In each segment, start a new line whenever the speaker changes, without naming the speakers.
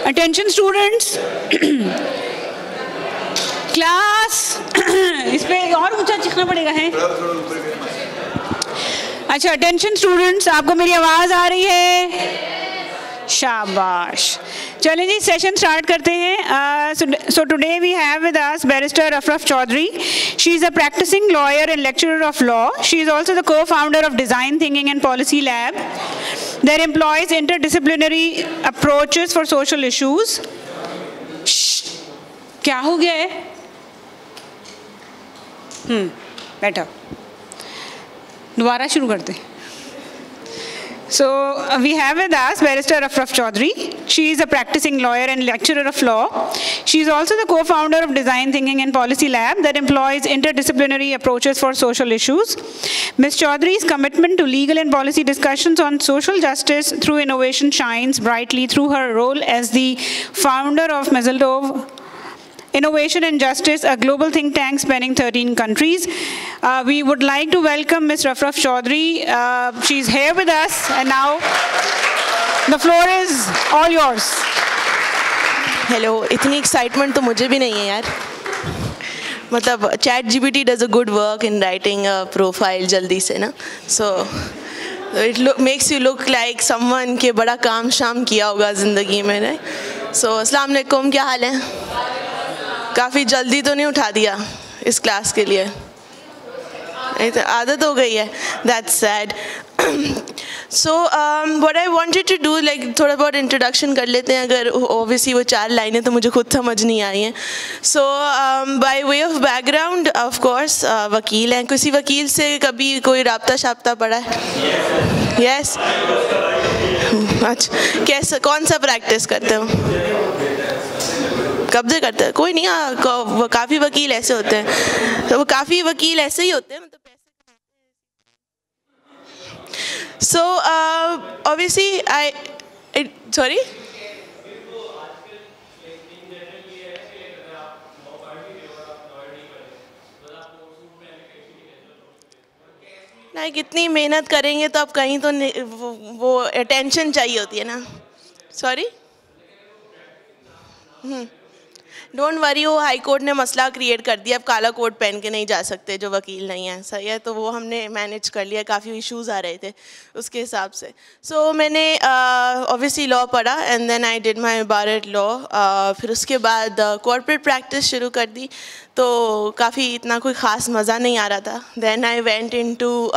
Attention students. Class. इस पे और ऊंचा चिखना पड़ेगा है. अच्छा, attention students, आपको मेरी आवाज आ रही है? शाबाश. चलें जी, सेशन स्टार्ट करते हैं. So today we have with us Barrister Afraf Chaudhry. She is a practicing lawyer and lecturer of law. She is also the co-founder of Design Thinking and Policy Lab that employs interdisciplinary approaches for social issues. क्या हो गया है? बैठो, दोबारा शुरू करते हैं. So we have with us Barrister Afraf Chaudhry. She is a practicing lawyer and lecturer of law. She is also the co-founder of Design Thinking and Policy Lab that employs interdisciplinary approaches for social issues. Ms. Chaudhry's commitment to legal and policy discussions on social justice through innovation shines brightly through her role as the founder of Mistletoe Innovation and Justice, a global think tank spanning 13 countries. We would like to welcome Ms. Afraf Chaudhry. She's here with us, and now the floor is all yours.
Hello, इतनी excitement तो मुझे भी नहीं है यार. मतलब ChatGPT does a good work in writing a profile जल्दी से ना. So it makes you look like someone के बड़ा काम शाम किया होगा ज़िंदगी में ना. So अस्सलाम वालेकुम, क्या हाल है? काफ़ी जल्दी तो नहीं उठा दिया इस क्लास के लिए? आदत हो गई है. That's sad. So what I wanted to do, like थोड़ा बहुत इंट्रोडक्शन कर लेते हैं. अगर obviously वो 4 लाइनें तो मुझे खुद समझ नहीं आई हैं. So by way of background, of course, वकील हैं. किसी वकील से कभी कोई राब्ता शाब्ता पड़ा है? Yes. अच्छा, कैसा कौन सा प्रैक्टिस करते हो? कब से करते हैं? कोई नहीं. काफ़ी वकील ऐसे होते हैं, तो वो काफ़ी वकील ऐसे ही होते हैं. मतलब So obviously sorry. कितनी मेहनत करेंगे तो अब कहीं तो वो अटेंशन चाहिए होती है ना. सॉरी, डोंट वरी, वो हाई कोर्ट ने मसला क्रिएट कर दिया. अब काला कोट पहन के नहीं जा सकते जो वकील नहीं हैं. सही है, तो वो हमने मैनेज कर लिया. काफ़ी इश्यूज़ आ रहे थे उसके हिसाब से. सो मैंने ऑब्वियसली लॉ पढ़ा and then I did my bar at law. फिर उसके बाद कॉर्पोरेट प्रैक्टिस शुरू कर दी. तो काफ़ी इतना कोई ख़ास मज़ा नहीं आ रहा था. Then I went into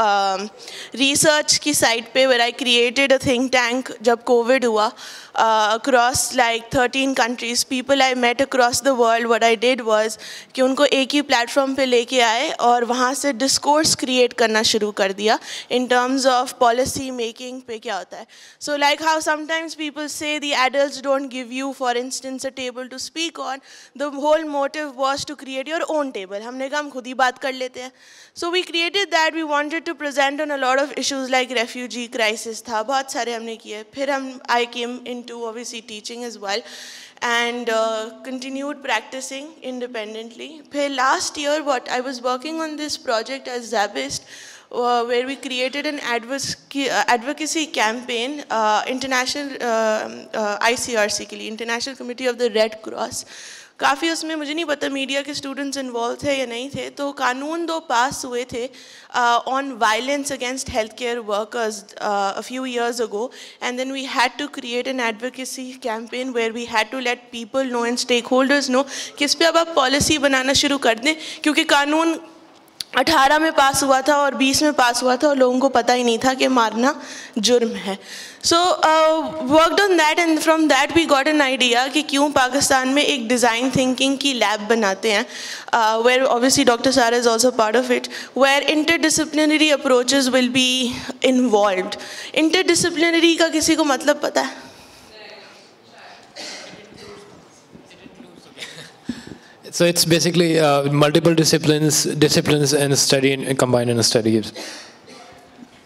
research की साइड पे where I created a think tank. जब कोविड हुआ, across like 13 countries, people I met across the world, what I did was कि उनको एक ही प्लेटफॉर्म पे लेके आए और वहाँ से डिस्कोर्स क्रिएट करना शुरू कर दिया in terms of policy making पे क्या होता है. So like how sometimes people say the adults don't give you, for instance, a table to speak on. The whole motive was to create your own table. हमने कहा हम खुद ही बात कर लेते हैं. So we created that. We wanted to present on a lot of issues like refugee crisis था, बहुत सारे हमने किए. फिर I came into obviously teaching as well and continued practicing independently. फिर last year what I was working on this project as Zabist, where we created an advocacy campaign, international ICRC के लिए, International Committee of the Red Cross. काफ़ी उसमें मुझे नहीं पता media के students involve थे या नहीं थे. तो कानून 2 पास हुए थे on violence against health care workers a few years ago, and then we had to create an advocacy campaign where we had to let people know and stakeholders know कि इस पर अब आप पॉलिसी बनाना शुरू कर दें. क्योंकि कानून 18 में पास हुआ था और 20 में पास हुआ था और लोगों को पता ही नहीं था कि मारना जुर्म है. So worked on that, and from that we got an idea कि क्यों पाकिस्तान में एक डिज़ाइन थिंकिंग की लैब बनाते हैं, where obviously Dr. Sara is also part of it, where interdisciplinary approaches will be involved. Interdisciplinary का किसी को मतलब पता है?
So it's basically multiple disciplines and study and combine in a study.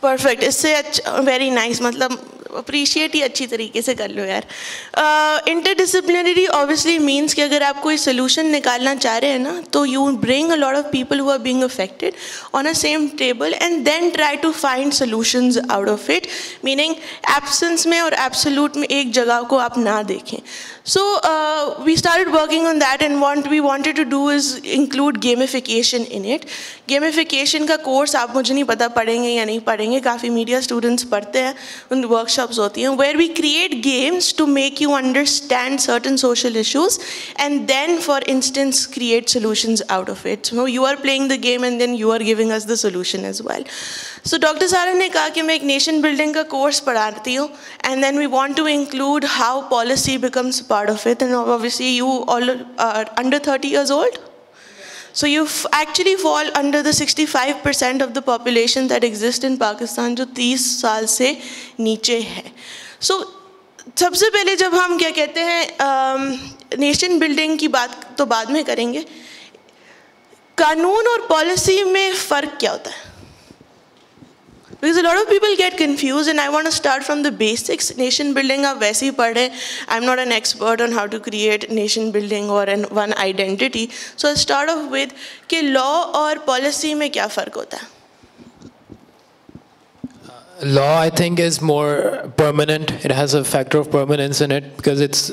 Perfect. इससे very nice. मतलब appreciate ही अच्छी तरीके से कर लो यार। इंटरडिसिप्लिनरी ऑब्वियसली मीन्स कि अगर आप कोई सोल्यूशन निकालना चाह रहे हैं ना, तो you bring a lot of people who are being affected on a same table and then try to find solutions out of it, meaning absence में और एब्सोल्यूट में एक जगह को आप ना देखें। So we started working on that and we wanted to do is include gamification in it. Gamification का कोर्स आप मुझे नहीं पता पढ़ेंगे या नहीं पढ़ेंगे, काफ़ी मीडिया स्टूडेंट्स पढ़ते हैं, उन वर्कशॉप्स होती हैं where we create games to make you understand certain social issues and then for instance create solutions out of it. So you are playing the game and then you are giving us the solution as well. So doctor Sara ने कहा कि मैं एक nation building का course पढ़ाती हूँ and then we want to include how policy becomes part of it and obviously you all are under 30 years old. So you actually fall under the 65% of the population that exists in Pakistan जो 30 साल से नीचे है। So सबसे पहले जब हम क्या कहते हैं नेशन बिल्डिंग की बात तो बाद में करेंगे, कानून और पॉलिसी में फ़र्क क्या होता है? Because a lot of people get confused and I want to start from the basics. Nation building आप वैसे ही पढ़े, I'm not an expert on how to create nation building or one identity. So I'll start off with कि law और policy में क्या फ़र्क होता है?
Law, I think, is more permanent. It has a factor of permanence in it because it's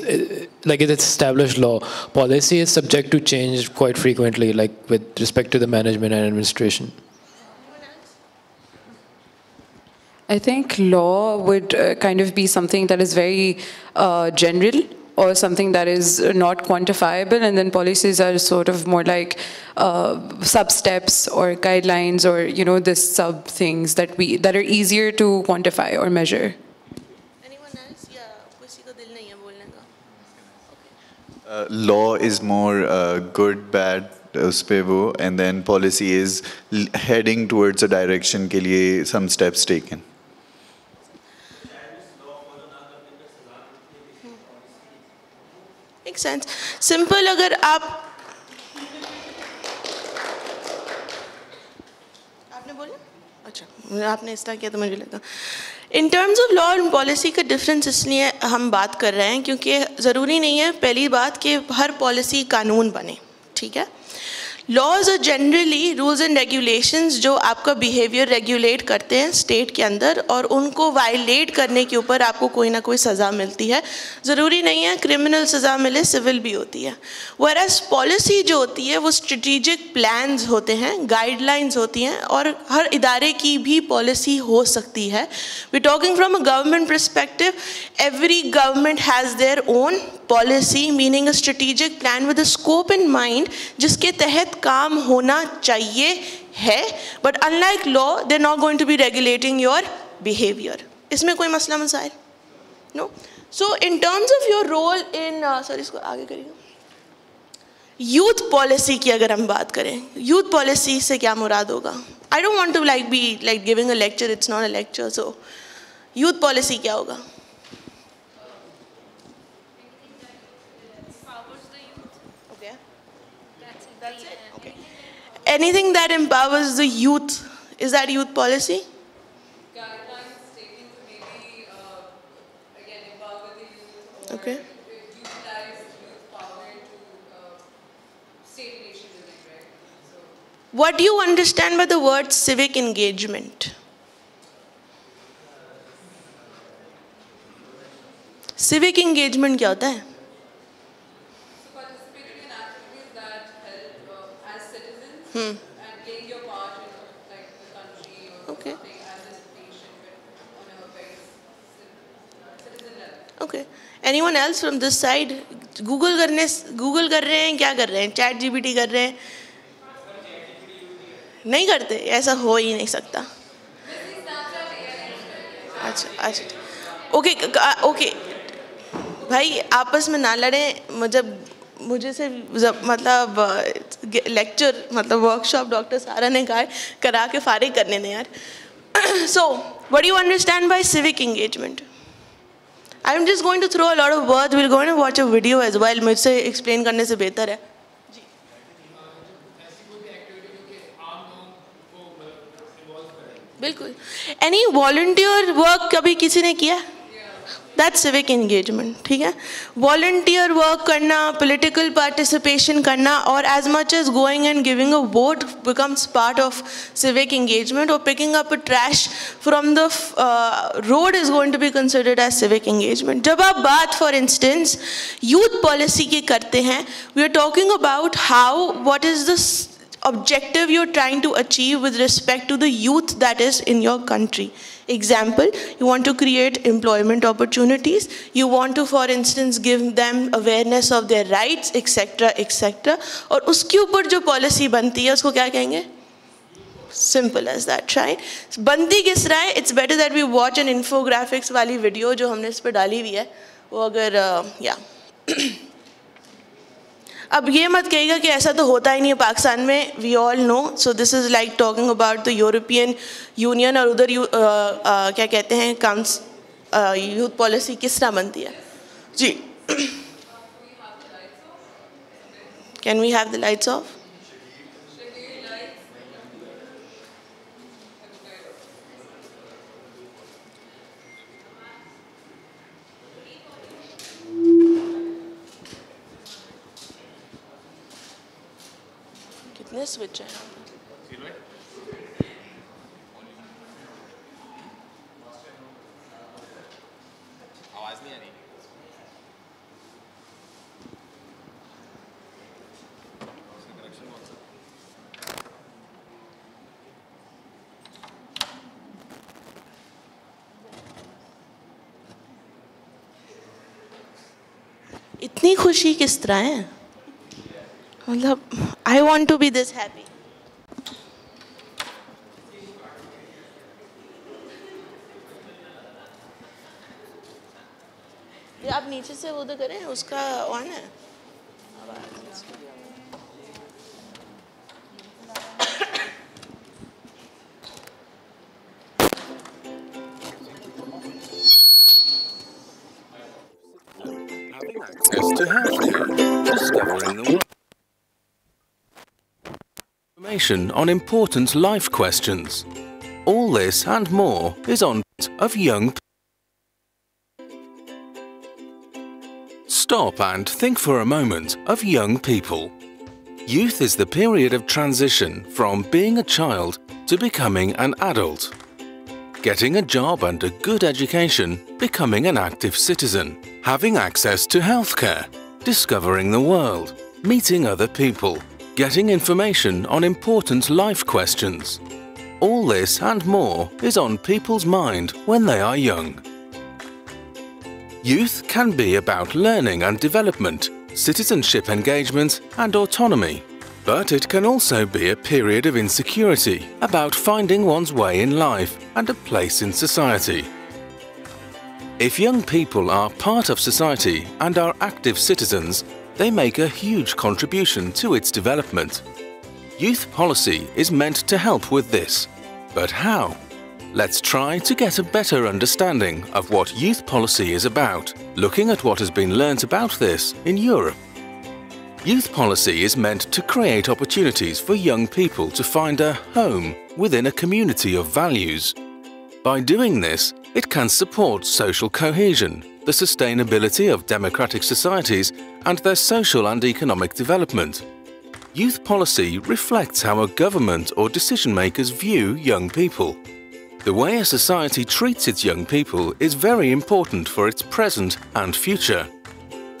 established law. Policy is subject to change quite frequently, like with respect to the management and administration.
I think law would kind of be something that is very general or something that is not quantifiable, and then policies are sort of more like sub-steps or guidelines or, you know, this sub-things that are easier to quantify or measure.
Anyone else? Yeah, किसी को दिल नहीं है बोलने का?
Law is more good, bad, उस पे वो, and then policy is heading towards a direction के लिए some steps taken.
Makes sense. Simple अगर आपने बोला? अच्छा, आपने इस तरह किया तो मुझे लगा। इन terms of law and policy का डिफरेंस इसलिए हम बात कर रहे हैं क्योंकि ज़रूरी नहीं है पहली बात कि हर पॉलिसी कानून बने, ठीक है? Laws are generally rules and regulations जो आपका बिहेवियर रेगुलेट करते हैं स्टेट के अंदर, और उनको वायलेट करने के ऊपर आपको कोई ना कोई सज़ा मिलती है। ज़रूरी नहीं है क्रिमिनल सज़ा मिले, सिविल भी होती है। व्हेयरएज पॉलिसी जो होती है वो स्ट्रेटेजिक प्लान्स होते हैं, गाइडलाइंस होती हैं, और हर इदारे की भी पॉलिसी हो सकती है। We talking from a government perspective, every government has their own policy, meaning a strategic plan with a scope in mind जिसके तहत काम होना चाहिए है, but unlike law they are not going to be regulating your behaviour. इसमें कोई मसला मसाइल no. So in terms of your role in sorry इसको आगे करिएगा, यूथ पॉलिसी की अगर हम बात करें, यूथ पॉलिसी से क्या मुराद होगा? I don't want to be giving a lecture, it's not a lecture. So youth policy क्या होगा? Anything that empowers the youth, is that youth policy?
Guidelines taken to maybe again empower the youth or
Okay.
utilize youth power to state nation building, right? So
What do you understand by the word civic engagement? Civic engagement क्या होता है?
participating in activities that help as citizens and playing your part in like the country or
Okay.
something as a nation, but on a very citizen level.
Okay. Anyone else from this side? Google कर रहे हैं, क्या कर रहे हैं? Chat GPT कर रहे हैं? नहीं करते, ऐसा हो ही नहीं सकता। अच्छा ओके भाई आपस में ना लड़ें। जब मुझे से मतलब लेक्चर मतलब वर्कशॉप डॉक्टर सारा ने कहा करा के फारिग करने दें यार। So what do you understand by civic engagement? I am just going to throw a lot of words, will go and watch a video as well. मुझसे एक्सप्लेन करने से बेहतर है। बिल्कुल। एनी वॉलंटियर वर्क कभी किसी ने किया? दैट्स सिविक एंगेजमेंट, ठीक है. वॉलंटियर वर्क करना, पॉलिटिकल पार्टिसिपेशन करना, और as much as going and giving a vote becomes part of civic engagement, और picking up trash from the road is going to be considered as civic engagement. जब आप बात for instance youth policy की करते हैं, we are talking about how what is the objective you're trying to achieve with respect to the youth that is in your country. Example, you want to create employment opportunities, you want to for instance give them awareness of their rights, etc etc. और उसके ऊपर जो policy बनती है उसको क्या कहेंगे? Simple as that, right? बनती किस तरह है? It's better that we watch an infographics वाली वीडियो जो हमने इस पर डाली हुई है, वो अगर या अब ये मत कहिएगा कि ऐसा तो होता ही नहीं है पाकिस्तान में. We all know. So this is like talking about the European Union, और उधर क्या कहते हैं यूथ पॉलिसी किस तरह बनती है जी. Can we have the lights off? कितने स्विच हैं?
आवाज नहीं आ रही.
इतनी खुशी किस तरह है? मतलब I want to be this happy. ये आप नीचे से वो तो करें, उसका ऑन है.
Access to healthcare, discovering the world. Information on important life questions. All this and more is on of young people. Stop and think for a moment of young people. Youth is the period of transition from being a child to becoming an adult. Getting a job and a good education, becoming an active citizen, having access to healthcare, discovering the world, meeting other people, getting information on important life questions. All this and more is on people's mind when they are young. Youth can be about learning and development, citizenship engagement and autonomy. But it can also be a period of insecurity about finding one's way in life and a place in society. If young people are part of society and are active citizens, they make a huge contribution to its development. Youth policy is meant to help with this. But how? Let's try to get a better understanding of what youth policy is about, looking at what has been learnt about this in Europe. Youth policy is meant to create opportunities for young people to find a home within a community of values. By doing this, it can support social cohesion, the sustainability of democratic societies, and their social and economic development. Youth policy reflects how a government or decision makers view young people. The way a society treats its young people is very important for its present and future.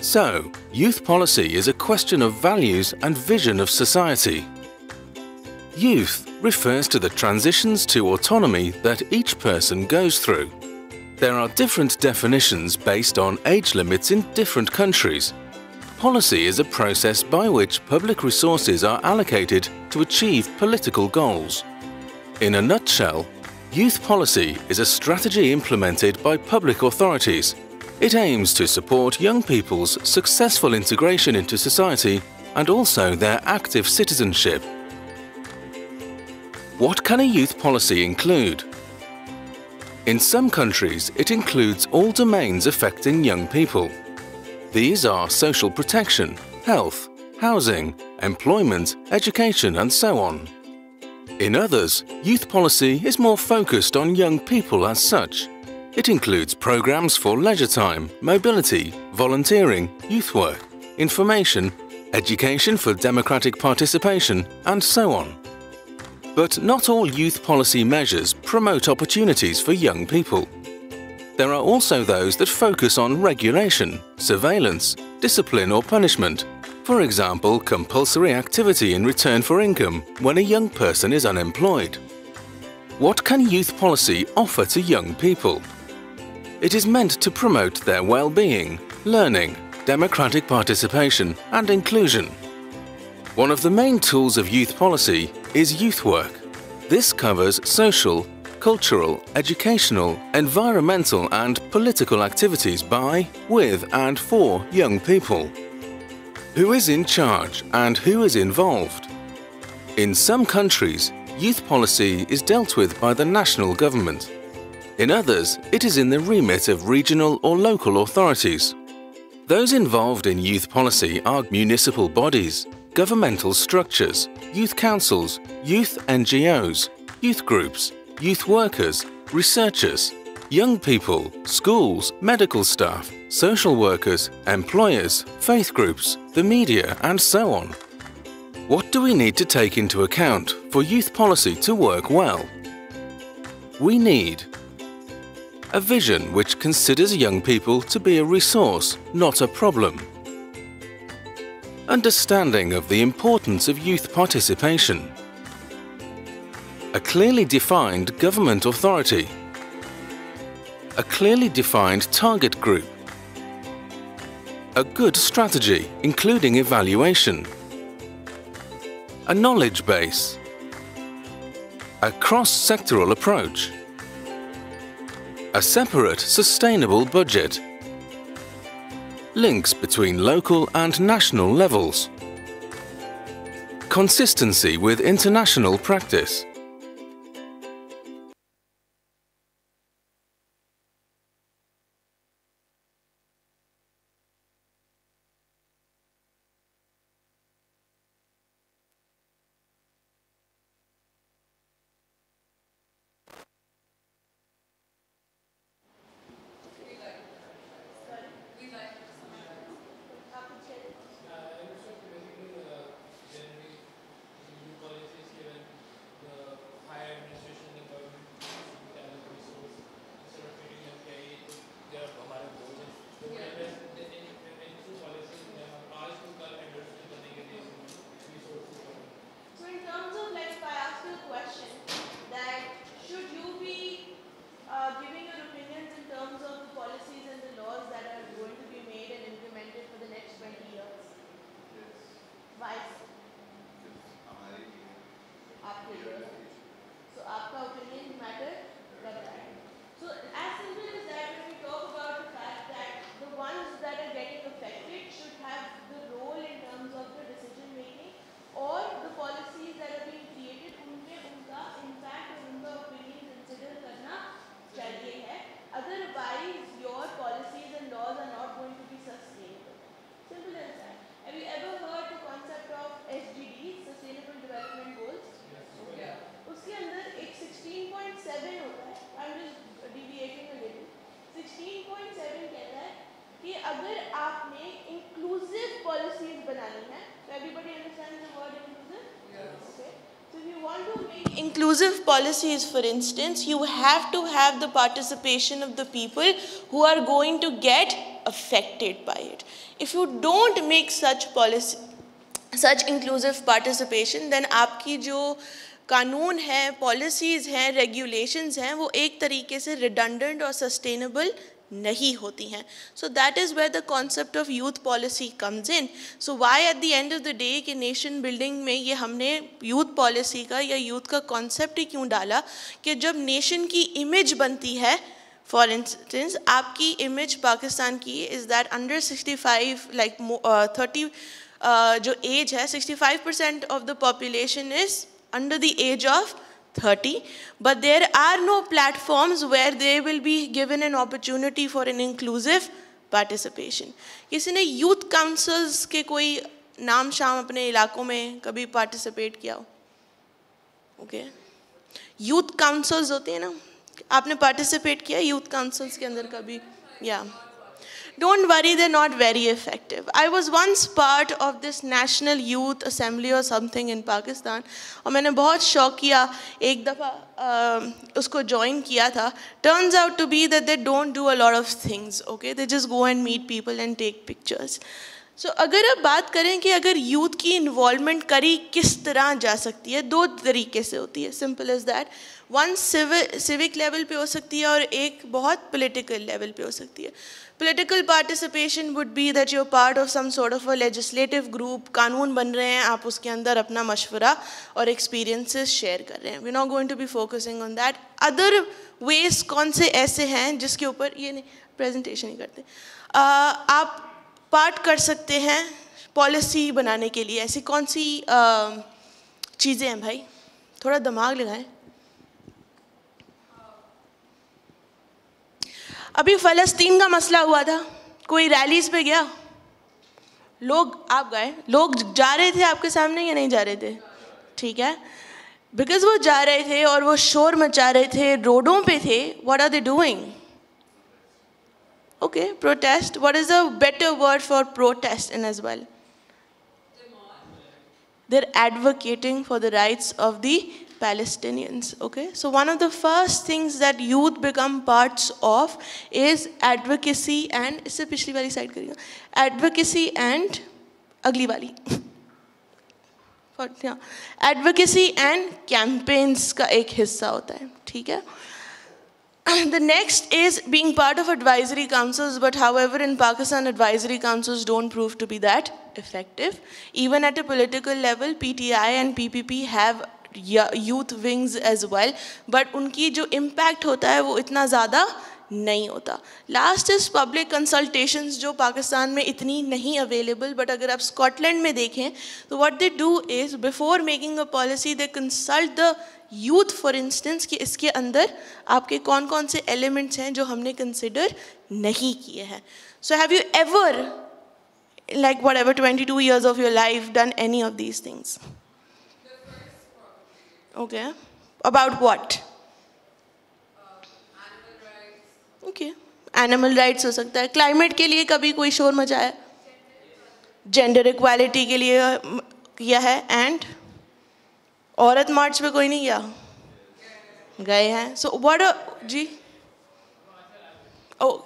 So, youth policy is a question of values and vision of society. Youth refers to the transitions to autonomy that each person goes through. There are different definitions based on age limits in different countries. Policy is a process by which public resources are allocated to achieve political goals. In a nutshell, youth policy is a strategy implemented by public authorities. It aims to support young people's successful integration into society and also their active citizenship. What can a youth policy include? In some countries, it includes all domains affecting young people. These are social protection, health, housing, employment, education, and so on. In others, youth policy is more focused on young people as such. It includes programs for leisure time, mobility, volunteering, youth work, information, education for democratic participation, and so on. But not all youth policy measures promote opportunities for young people. There are also those that focus on regulation, surveillance, discipline or punishment. For example, compulsory activity in return for income when a young person is unemployed. What can youth policy offer to young people? It is meant to promote their well-being, learning, democratic participation and inclusion. One of the main tools of youth policy is youth work. This covers social, cultural, educational, environmental and political activities by, with and for young people. Who is in charge and who is involved? In some countries, youth policy is dealt with by the national government. In others, it is in the remit of regional or local authorities. Those involved in youth policy are municipal bodies, governmental structures, youth councils, youth NGOs, youth groups, youth workers, researchers, young people, schools, medical staff, social workers, employers, faith groups, the media, and so on. What do we need to take into account for youth policy to work well? We need a vision which considers young people to be a resource, not a problem. Understanding of the importance of youth participation. A clearly defined government authority. A clearly defined target group. A good strategy, including evaluation. A knowledge base. A cross-sectoral approach. A separate, sustainable budget. Links between local and national levels. Consistency with international practice.
Inclusive policies, for instance, you have to have the participation of the people who are going to get affected by it. If you don't make such policy, such inclusive participation, then आपकी जो कानून है, policies हैं, regulations हैं, वो एक तरीके से redundant और sustainable नहीं होती हैं. So that is where the concept of youth policy comes in. So why at the end of the day कि nation building में ये हमने youth policy का या youth का concept ही क्यों डाला कि जब nation की image बनती है, for instance आपकी image पाकिस्तान की is that under 65 like 30 जो age है 65% of the population is under the age of 30, but there are no platforms where they will be given an opportunity for an inclusive participation. किसी ने youth councils के कोई नाम शाम अपने इलाकों में कभी participate किया हो? Okay. Youth councils होती है ना, आपने पार्टिसिपेट किया यूथ काउंसिल्स के अंदर कभी? या Don't worry, they're not very effective. I was once part of this National Youth Assembly or something in Pakistan. और मैंने बहुत शौक किया, एक दफ़ा उसको join किया था. Turns out to be that they don't do a lot of things, okay? They just go and meet people and take pictures. So अगर आप बात करें कि अगर youth की involvement करी किस तरह जा सकती है, दो तरीके से होती है. Simple as that. One civic level पे हो सकती है और एक बहुत political level पे हो सकती है. Political participation would be that you're part of some sort of a legislative group, कानून बन रहे हैं, आप उसके अंदर अपना मशवरा और experiences share कर रहे हैं. We're not going to be focusing on that. Other ways कौन से ऐसे हैं जिसके ऊपर ये नहीं presentation नहीं करते, आप पार्ट कर सकते हैं पॉलिसी बनाने के लिए. ऐसी कौन सी चीज़ें हैं भाई, थोड़ा दिमाग लगाएं. अभी फ़लस्तीन का मसला हुआ था, कोई रैलीज़ पे गया? लोग, आप गए, लोग जा रहे थे आपके सामने या नहीं जा रहे थे? ठीक है, बिकॉज वो जा रहे थे और वो शोर मचा रहे थे, रोडों पे थे. What are they doing? Okay, protest. What is a better word for protest in as well? They're advocating for the rights of the Palestinians. Okay, so one of the first things that youth become parts of is advocacy and इससे पिछली वाली side करिएगा, advocacy and अगली वाली advocacy and campaigns का एक हिस्सा होता है. ठीक है. The next is being part of advisory councils, but however in Pakistan advisory councils don't prove to be that effective. Even at a political level, PTI and PPP have youth wings as well, but उनकी जो impact होता है वो इतना ज़्यादा नहीं होता. Last is public consultations, जो पाकिस्तान में इतनी नहीं available, but अगर आप स्कॉटलैंड में देखें तो what they do is before making a policy they consult the youth for instance कि इसके अंदर आपके कौन कौन से एलिमेंट्स हैं जो हमने कंसिडर नहीं किए हैं. So have you ever like whatever 22 years of your life done any of these things? Okay, about what? Okay, animal rights हो सकता है. क्लाइमेट के लिए कभी कोई शोर मचाया? जेंडर इक्वालिटी के लिए किया है. एंड औरत मार्च पे कोई नहीं गया? गए हैं. सो व्हाट जी? Oh,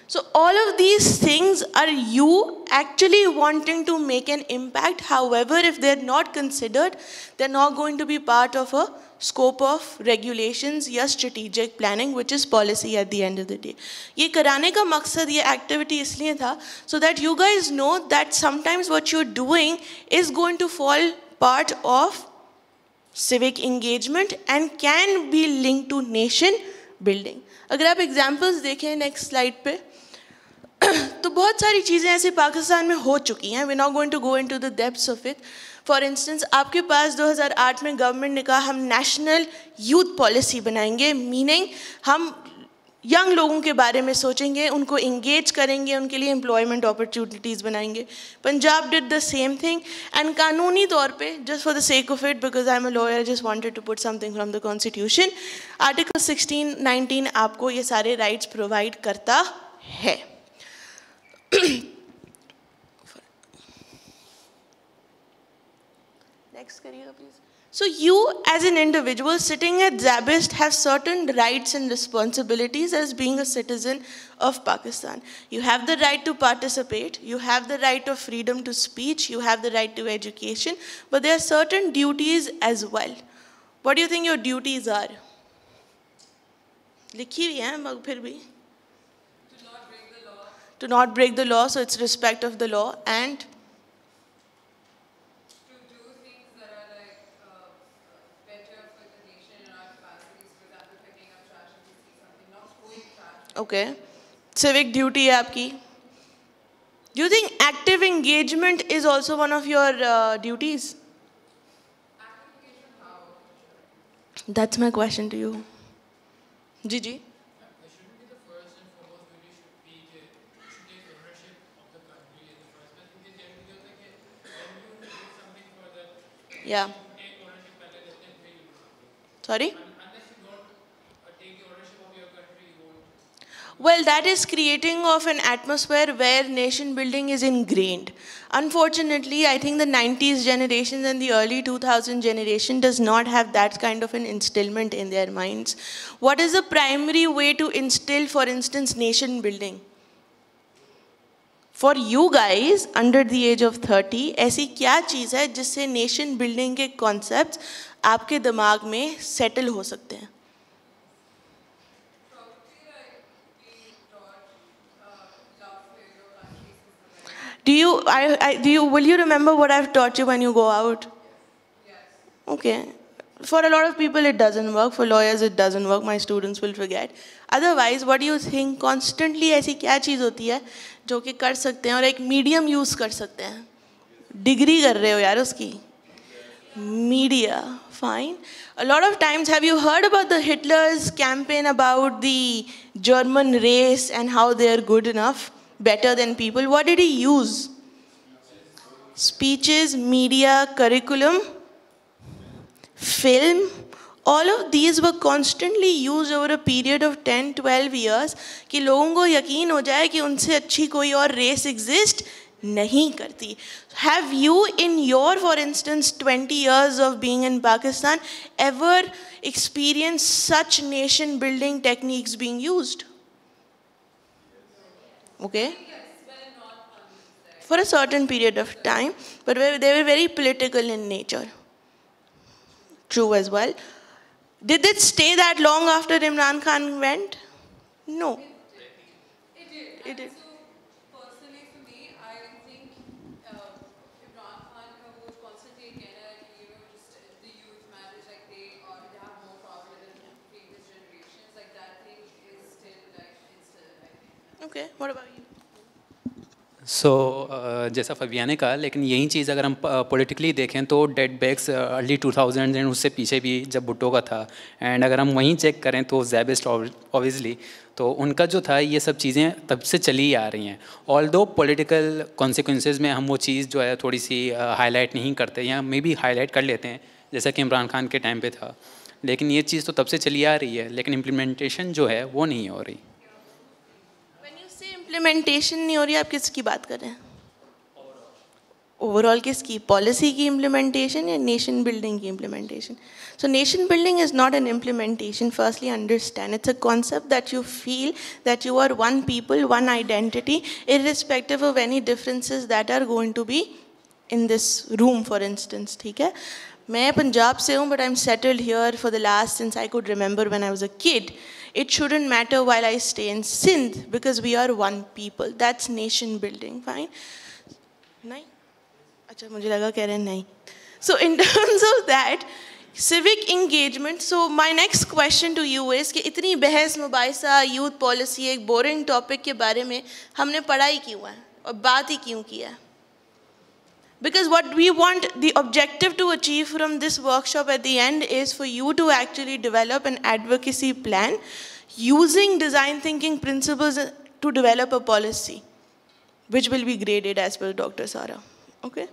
so all of these things are you actually wanting to make an impact. However, if they're not considered, they're not going to be part of a scope of regulations या strategic planning, which is policy at the end of the day. ये कराने का मकसद ये activity इसलिए था so that you guys know that sometimes what you're doing is going to fall part of civic engagement and can be linked to nation building. अगर आप examples देखें next slide पे तो बहुत सारी चीज़ें ऐसे पाकिस्तान में हो चुकी हैं. We're not going to go into the depths of it. For instance, आपके पास 2008 में गवर्नमेंट ने कहा हम नेशनल यूथ पॉलिसी बनाएंगे, मीनिंग हम यंग लोगों के बारे में सोचेंगे, उनको इंगेज करेंगे, उनके लिए एम्प्लॉयमेंट अपॉर्चुनिटीज़ बनाएंगे. Punjab did the same thing. And कानूनी तौर पे just for the sake of it, because I am a lawyer, just wanted to put something from the constitution, article 16, 19 आपको ये सारे राइट्स प्रोवाइड करता है. Next करिएगा please. So you as an individual sitting at Zabist have certain rights and responsibilities as being a citizen of Pakistan. You have the right to participate, you have the right of freedom to speech, you have the right to education, but there are certain duties as well. What do you think your duties are? लिखी हुई हैं मगर फिर भी. To not break the law, so it's respect of the law, and okay, civic duty है आपकी. Do you think active engagement is also one of your duties? That's my question to you. Ji ji. Yeah. Sorry? Well, that is creating of an atmosphere where nation building is ingrained. Unfortunately, I think the 90s generation and the early 2000 generation does not have that kind of an instillment in their minds. What is the primary way to instill, for instance, nation building? For you guys under the age of 30, ऐसी क्या चीज़ है जिससे nation building के concepts आपके दिमाग में settle हो सकते हैं? Will you remember what I've taught you when you go out? Yes. Okay. For a lot of people it doesn't work. For lawyers it doesn't work. My students will forget. Otherwise, what do you think? Constantly ऐसी क्या चीज़ होती है जो कि कर सकते हैं और एक medium use कर सकते हैं? Degree कर रहे हो यार उसकी? Media. Fine. A lot of times, have you heard about the Hitler's campaign about the German race and how they are good enough? Better than people. What did he use? Speeches, media, curriculum, film. All of these were constantly used over a period of 10-12 years कि लोगों को यकीन हो जाए कि उनसे अच्छी कोई और race exist नहीं करती. Have you in your, for instance, 20 years of being in Pakistan ever experienced such nation building techniques being used? Okay, for a certain period of time, but they were very political in nature. True as well. Did it stay that long after Imran Khan went? No. It did.
So, personally for me, I think Imran Khan would constantly again, just the youth marriage, like they have more power than previous generations. Like that thing is still instilled, I think.
Okay, what about you?
जैसा फबिया ने कहा, लेकिन यही चीज़ अगर हम politically देखें तो dead bags early 2000 and उससे पीछे भी जब भुट्टो का था, एंड अगर हम वहीं चेक करें तो ज़ैबिस्ट ऑब्वियसली तो उनका जो था ये सब चीज़ें तब से चली आ रही हैं. ऑल्दो पॉलिटिकल कॉन्सिक्वेंसेस में हम वो चीज़ जो है थोड़ी सी हाईलाइट नहीं करते या मे बी हाईलाइट कर लेते हैं जैसा कि इमरान खान के टाइम पे था, लेकिन ये चीज़ तो तब से चली आ रही है, लेकिन इम्प्लीमेंटेशन जो है वो नहीं हो रही.
इम्प्लीमेंटेशन नहीं हो रही, आप किसकी बात कर रहे हैं? ओवरऑल किसकी? पॉलिसी की इम्प्लीमेंटेशन या नेशन बिल्डिंग की implementation? So nation building is not an implementation. Firstly understand it's a concept that you feel that you are one people, one identity, irrespective of any differences that are going to be in this room for instance. ठीक है, मैं पंजाब से हूँ, but I am settled here for the last since I could remember when I was a kid. It shouldn't matter while I stay in Sindh because we are one people. That's nation building. Fine? नहीं? अच्छा, मुझे लगा कह रहे हैं नहीं. So in terms of that, civic engagement. So my next question to you is कि इतनी बहस मुबाहिसा youth policy एक boring topic के बारे में हमने पढ़ाई क्यों है और बात ही क्यों की है? Because what we want, the objective to achieve from this workshop at the end is for you to actually develop an advocacy plan using design thinking principles to develop a policy, which will be graded as per Dr. Sara. Okay?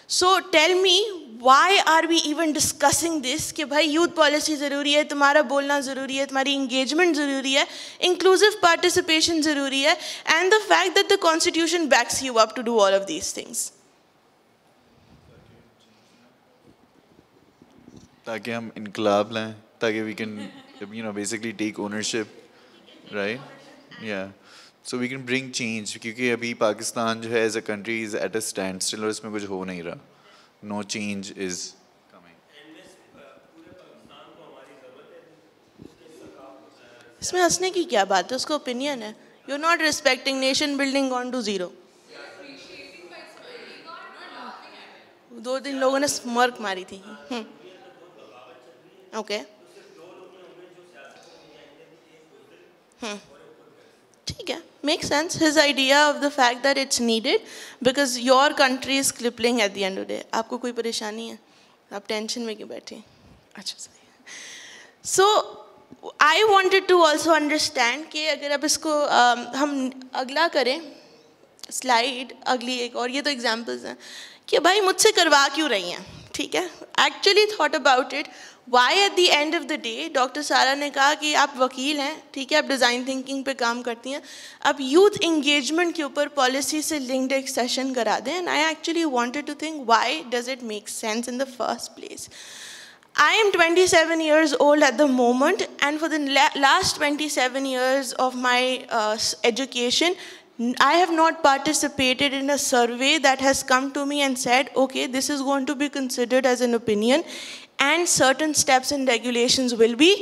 So tell me, why are we even discussing this? कि भाई youth policy ज़रूरी है, तुम्हारा बोलना ज़रूरी है, तुम्हारी engagement ज़रूरी है, inclusive participation ज़रूरी है, and the fact that the constitution backs you up to do all of these things.
ताकि हम इनकलाब लाएं, ताकि we can basically take ownership, right? Yeah. So we can bring change, क्योंकि अभी पाकिस्तान जो है as a country is at a standstill और इसमें कुछ हो नहीं रहा. No change is coming.
इसमें हंसने की क्या बात है? उसका opinion है. You're not respecting nation building gone to zero. 2 लोगों ने स्मर्क मारी थी. Okay. ठीक है, makes sense. His idea of the fact that it's needed because your country is crippling at the end of the day. आपको कोई परेशानी है? आप टेंशन में क्यों बैठे हैं? अच्छा सही है. So I wanted to also understand कि अगर अब इसको हम अगला करें स्लाइड, अगली एक और, ये तो एग्जाम्पल्स हैं कि भाई मुझसे करवा क्यों रही हैं. ठीक है, actually thought about it, why at the end of the day doctor Sara ने कहा कि आप वकील हैं, ठीक है, आप डिज़ाइन थिंकिंग पे काम करती हैं, आप यूथ इंगेजमेंट के ऊपर पॉलिसी से लिंक्ड एक सेशन करा दें. And I actually wanted to think why does it make sense in the first place. I am 27 years old at the moment, and for the last 27 years of my education, I have not participated in a survey that has come to me and said, okay, this is going to be considered as an opinion and certain steps and regulations will be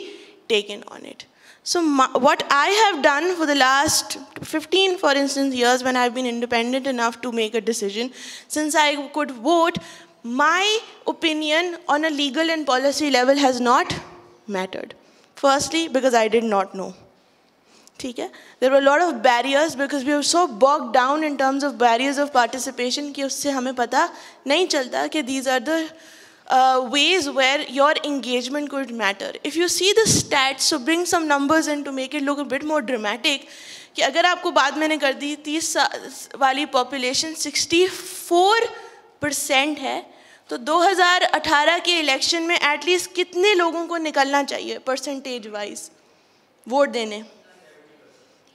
taken on it. So what I have done for the last 15, for instance, years when I've been independent enough to make a decision, since I could vote, my opinion on a legal and policy level has not mattered. Firstly, because I did not know. Okay? There were a lot of barriers because we were so bogged down in terms of barriers of participation कि उससे हमें पता नहीं चलता कि these are the ways where your engagement could matter. If you see the stats, so bring some numbers in to make it look a bit more dramatic, कि अगर आपको बात मैंने कर दी 30 वाली population 64% है, तो 2018 के इलेक्शन में एटलीस्ट कितने लोगों को निकलना चाहिए परसेंटेज वाइज वोट देने?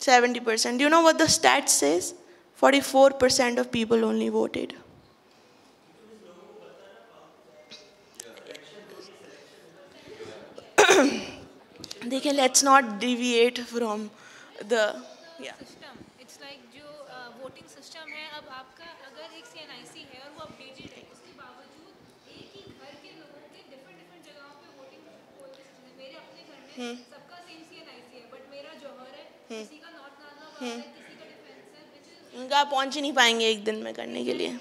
70%. Do you know what the stat says? 44% of people only voted. देखिए, let's not deviate from the
system. It's like जो voting system है, अब आपका अगर एक CNIC है और वो updated है, उसके बावजूद एक ही घर के लोगों के different जगहों पे voting होते हैं. मेरे अपने घर में सबका same CNIC है, but मेरा जौहर है, किसी का नॉर्थ नाज़ाबाद है, किसी का डिफेंस है, which is
उनका आप पहुंच ही नहीं पाएंगे एक दिन में करने के लिए.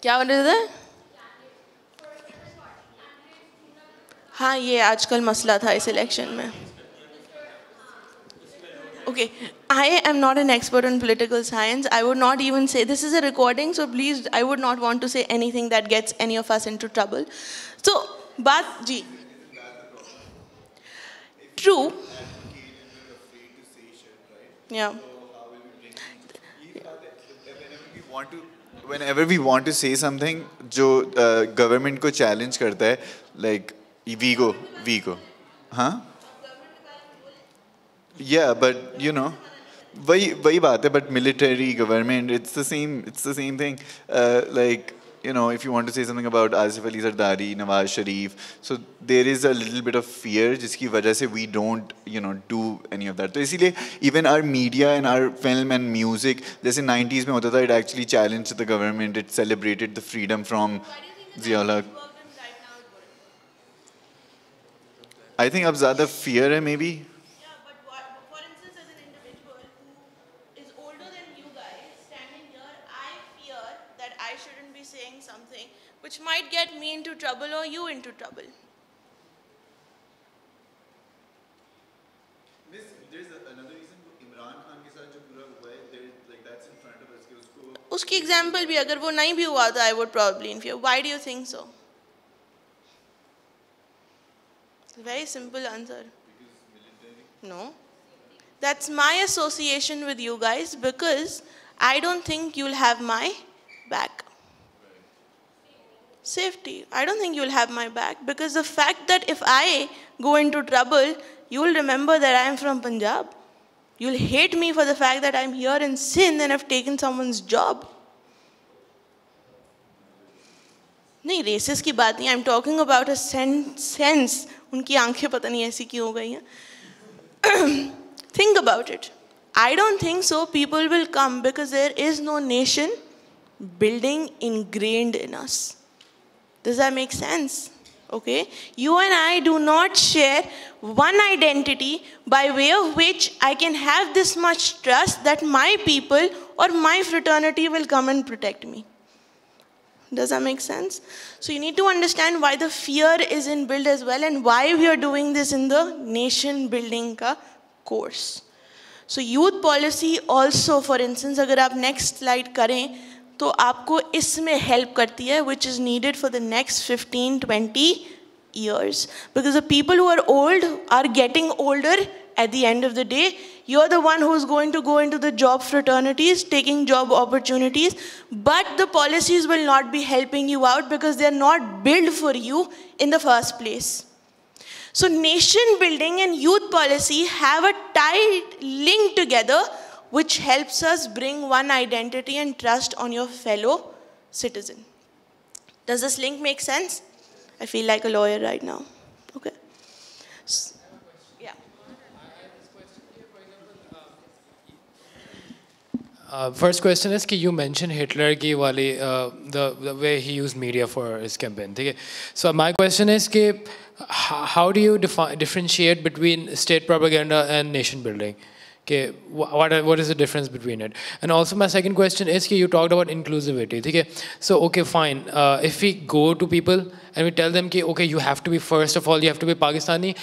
क्या बोल रहे थे? हाँ, ये आजकल मसला था इस इलेक्शन में. Okay, I am not an expert on political science. I would not even say, this is a recording, so please, I would not want to say anything that gets any of us into trouble. So, बात जी. True. Yeah.
Whenever we want to say something जो government को challenge करता है, like we go, हाँ? Yeah, but you know, वही बात है. But military, government, it's the same thing. Like, you know, if you want to say something about Asif Ali Zardari, Nawaz Sharif, so there is a little bit of fear जिसकी वजह से we don't, you know, do any of that. तो इसीलिए even our media and our film and music, जैसे 90s में होता था, it actually challenged the government, it celebrated the freedom from Zia-ul Haq. I think अब ज़्यादा fear है maybe.
Which might get me into trouble or you into trouble.
Miss, there's another reason. Imran Khan के साथ जो पूरा हुआ है, like that's in front of us कि उसको.
उसकी example भी अगर वो नहीं भी हुआ था, I would probably interfere. Why do you think so? Very simple answer. No. That's my association with you guys because I don't think you'll have my back. Safety. I don't think you'll have my back because the fact that if I go into trouble, you'll remember that I am from Punjab. You'll hate me for the fact that I'm here in Sindh and have taken someone's job. नहीं, racist की बात नहीं. I'm talking about a sense. उनकी आंखें पता नहीं ऐसी क्यों हो गई हैं. Think about it. I don't think so. People will come because there is no nation building ingrained in us. Does that make sense? Okay. You and I do not share one identity by way of which I can have this much trust that my people or my fraternity will come and protect me. Does that make sense? So you need to understand why the fear is inbuilt as well and why we are doing this in the nation building ka course. So youth policy also, for instance, अगर आप next slide करें तो आपको इसमें help करती है, which is needed for the next 15-20 years. Because the people who are old are getting older at the end of the day, you're the one who's going to go into the job fraternities, taking job opportunities, but the policies will not be helping you out because they're not built for you in the first place. So nation building and youth policy have a tight link together, which helps us bring one identity and trust on your fellow citizen. Does this link make sense? I feel like a lawyer right now. Okay. Yeah.
First question is कि you mentioned Hitler की वाली the way he used media for his campaign. ठीक है. So my question is कि how do you differentiate between state propaganda and nation building? Okay, what is the difference between it? And also my second question is कि you talked about inclusivity. Okay, so okay fine. If we go to people and we tell them कि okay you have to be, first of all you have to be Pakistani,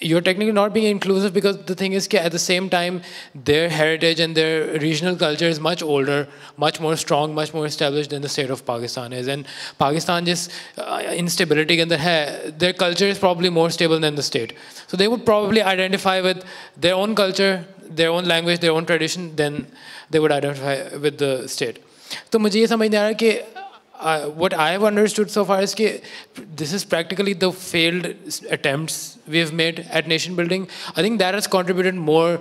you're technically not being inclusive, because the thing is that at the same time their heritage and their regional culture is much older, much more strong, much more established than the state of Pakistan is. And Pakistan just instability के अंदर है, their culture is probably more stable than the state. So they would probably identify with their own culture, their own language, their own tradition, then they would identify with the state. तो मुझे ये समझ नहीं आ रहा कि what I have understood so far is that this is practically the failed attempts we have made at nation building. I think that has contributed more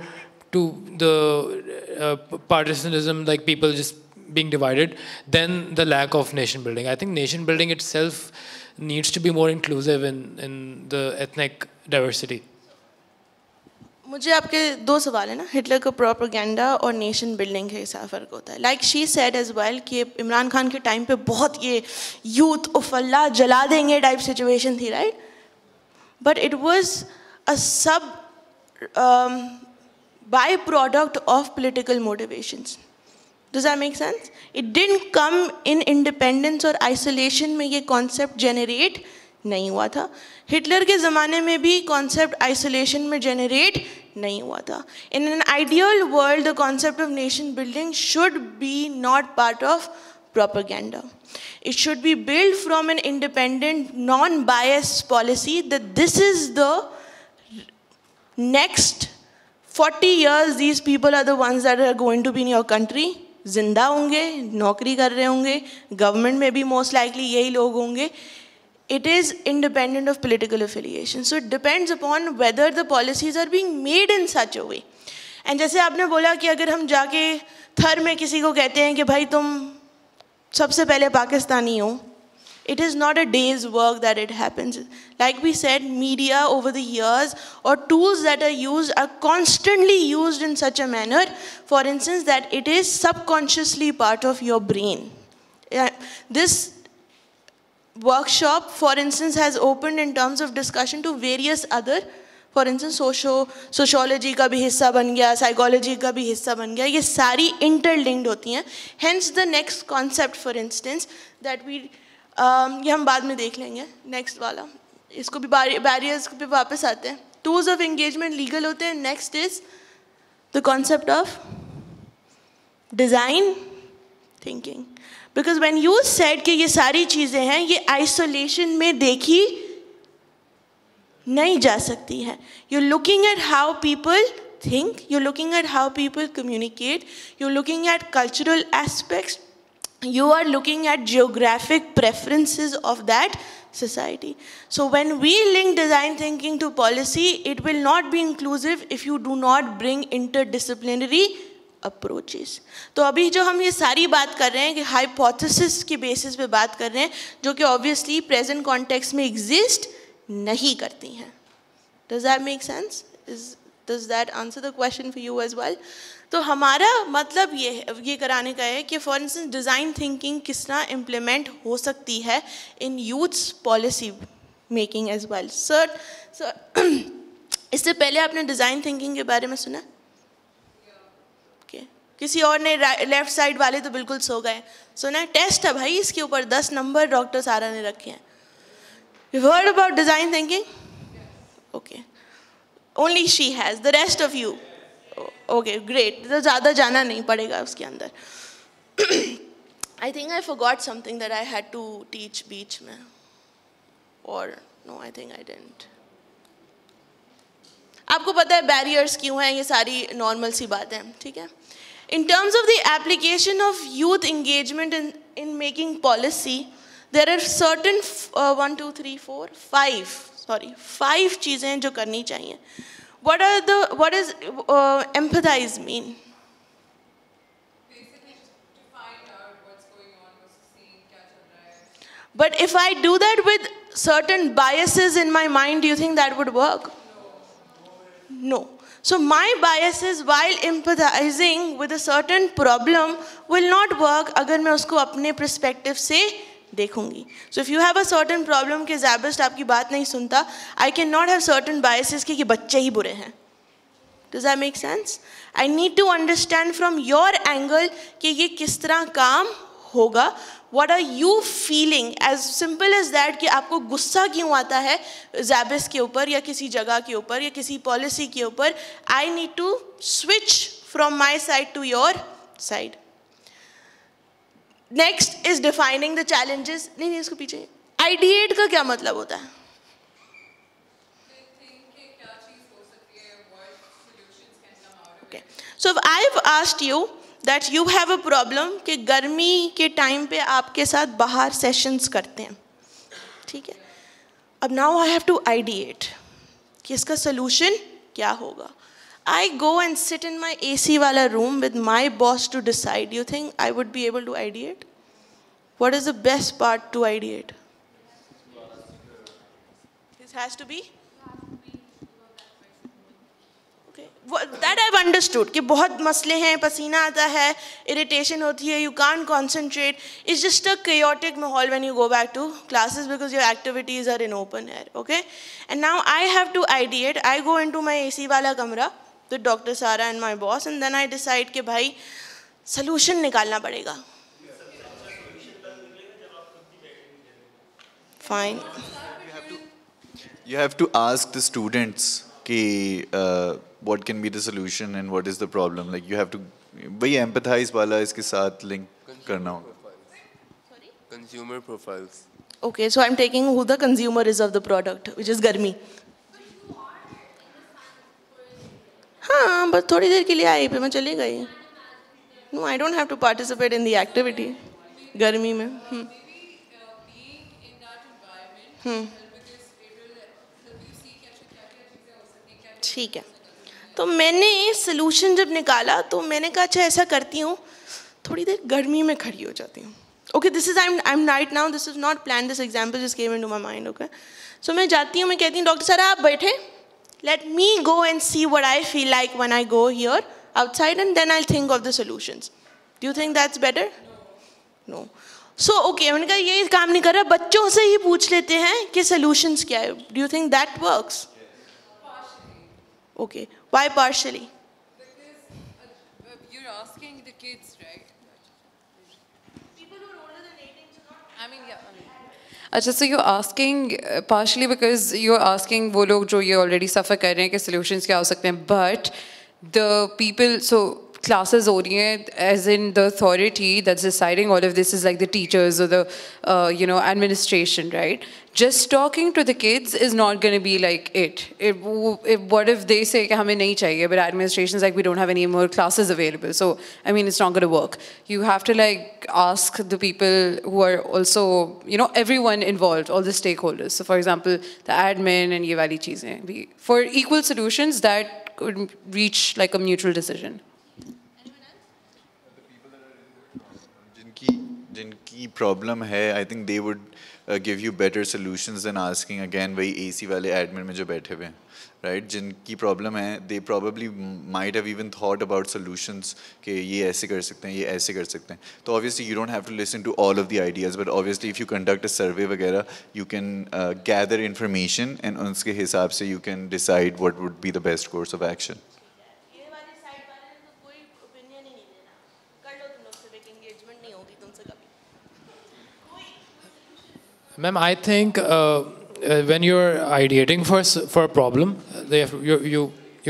to the partisanism, like people just being divided, than the lack of nation building. I think nation building itself needs to be more inclusive in the ethnic diversity.
मुझे आपके दो सवाल है ना, Hitler का propaganda और nation building के साथ फ़र्क होता है. Like she said as well कि इमरान खान के टाइम पे बहुत ये यूथ उफ अल्लाह जला देंगे टाइप सिचुएशन थी, right? But it was a sub by product of political motivations. Does that make sense? It didn't come in independence और आइसोलेशन में ये कॉन्सेप्ट जनरेट नहीं हुआ था. हिटलर के ज़माने में भी कॉन्सेप्ट आइसोलेशन में जनरेट नहीं हुआ था. In an ideal world the concept of nation building should be not part of propaganda. It should be built from an independent, non-biased policy that this is the next 40 years, these people are the ones that are going to be in your country. जिंदा होंगे, नौकरी कर रहे होंगे, government में भी most likely यही लोग होंगे. It is independent of political affiliation. So it depends upon whether the policies are being made in such a way. And जैसे आपने बोला कि अगर हम जाके थर में किसी को कहते हैं कि भाई तुम सबसे पहले पाकिस्तानी हो, it is not a day's work that it happens. Like we said, media over the years or tools that are used are constantly used in such a manner, for instance, that it is subconsciously part of your brain. This workshop, for instance, has opened in terms of discussion to various other, for instance, sociology का भी हिस्सा बन गया, psychology का भी हिस्सा बन गया. ये सारी interlinked होती हैं. Hence the next concept, for instance, that we ये हम बाद में देख लेंगे. नेक्स्ट वाला, इसको भी बैरियर्स पे वापस आते हैं. टूल्स ऑफ एंगेजमेंट लीगल होते हैं. Next is the concept of design thinking. Because when you said कि ये सारी चीज़ें हैं, ये आइसोलेशन में देखी नहीं जा सकती हैं. You looking at how people think, you're looking at how people communicate, you're looking at cultural aspects, you are looking at geographic preferences of that society. So when we link design thinking to policy, it will not be inclusive if you do not bring interdisciplinary approaches. तो अभी जो हम ये सारी बात कर रहे हैं कि hypothesis की basis पे बात कर रहे हैं, जो कि obviously present context में exist नहीं करती हैं. Does that make sense? Does that answer the question for you as well? तो हमारा मतलब ये कराने का है कि फॉर इंस्टेंस डिज़ाइन थिंकिंग किस तरह इम्प्लीमेंट हो सकती है in youths policy making as well. Sir इससे पहले आपने डिज़ाइन थिंकिंग के बारे में सुना? किसी और ने लेफ्ट साइड वाले तो बिल्कुल सो गए. सुना है? टेस्ट है भाई, इसके ऊपर 10 नंबर डॉक्टर सारा ने रखे हैं. You heard about design thinking? Okay, only she has, the rest of you okay great. तो ज़्यादा जाना नहीं पड़ेगा उसके अंदर. I think I forgot something that I had to teach बीच में, और no I think I didn't. आपको पता है बैरियर्स क्यों हैं, ये सारी नॉर्मल सी बात है, ठीक है. In terms of the application of youth engagement in making policy, there are certain 5 चीज़ें जो करनी चाहिए. What does empathize mean? But if I do that with certain biases in my mind, do you think that would work? No. So my biases while empathizing with a certain problem will not work अगर मैं उसको अपने perspective से देखूंगी. So if you have a certain problem कि ज़ैबिस्ट आपकी बात नहीं सुनता, I cannot have certain biases कि बच्चे ही बुरे हैं. Does that make sense? I need to understand from your angle कि ये किस तरह काम होगा. What are you feeling? As simple as that कि आपको गुस्सा क्यों आता है ज़ैबिस्ट के ऊपर या किसी जगह के ऊपर या किसी पॉलिसी के ऊपर. I need to switch from my side to your side. Next is defining the challenges. नहीं इसको पीछे. Ideate का क्या मतलब होता है? Okay. So if I've asked you that you have a problem कि गर्मी के टाइम पे आपके साथ बाहर सेशंस करते हैं, ठीक है. अब now I have to ideate कि इसका solution क्या होगा. I go and sit in my AC वाला room with my boss to decide. You think I would be able to ideate? What is the best part to ideate? This has to be? Okay. That I've understood कि बहुत मसले हैं, पसीना आता है, irritation होती है, you can't concentrate. It's just a chaotic माहौल when you go back to classes because your activities are in open air. Okay? And now I have to ideate. I go into my AC वाला कमरा with Dr. Sara and my boss, and then I decide कि भाई solution निकालना पड़ेगा. Fine.
You have to ask the students कि what can be the solution and what is the problem. Like you have to वही empathize वाला इसके साथ link करना होगा.
Sorry?
Consumer profiles.
Okay, so I'm taking who the consumer is of the product, which is गर्मी. हाँ, बस थोड़ी देर के लिए आई, फिर मैं चली गई. No, I don't have to participate in the activity. गर्मी में. ठीक है. तो मैंने सोल्यूशन जब निकाला तो मैंने कहा अच्छा ऐसा करती हूँ, थोड़ी देर गर्मी में खड़ी हो जाती हूँ. Okay, this is I'm right now. This is not planned. This example just came into my mind. Okay, so मैं जाती हूँ, मैं कहती हूँ डॉक्टर सर आप बैठे. Let me go and see what I feel like when I go here outside, and then I'll think of the solutions. Do you think that's better? No. So okay, मैंने कहा ये काम नहीं कर रहा, बच्चों से ही पूछ लेते हैं कि solutions क्या है. Do you think that works?
Partially.
Okay. Why partially?
Because you're asking the kids, right?
People who are older than 18 should not.
I mean, yeah. अच्छा, so you're asking partially because you're asking वो लोग जो ये already suffer कर रहे हैं कि solutions क्या हो सकते हैं, but the people, so classes हो रही हैं, as in the authority that's deciding all of this is like the teachers or the administration, right? Just talking to the kids is not going to be like it. What if they say कि हमें नहीं चाहिए, but administration's like we don't have any more classes available, so I mean it's not going to work. You have to like ask the people who are also everyone involved, all the stakeholders. So for example the admin and ये वाली चीजें for equal solutions that could reach like a mutual decision.
जिनकी problem है, I think they would give you better solutions than asking again वही AC वाले admin में जो बैठे हुए हैं, राइट? जिनकी प्रॉब्लम है, they probably might have even thought about solutions कि ये ऐसे कर सकते हैं, ये ऐसे कर सकते हैं. तो obviously you don't have to listen to all of the ideas, but obviously if you conduct a survey वगैरह you can gather information and उसके हिसाब से you can decide what would be the best course of action.
Ma'am, I think when you're ideating for a problem, you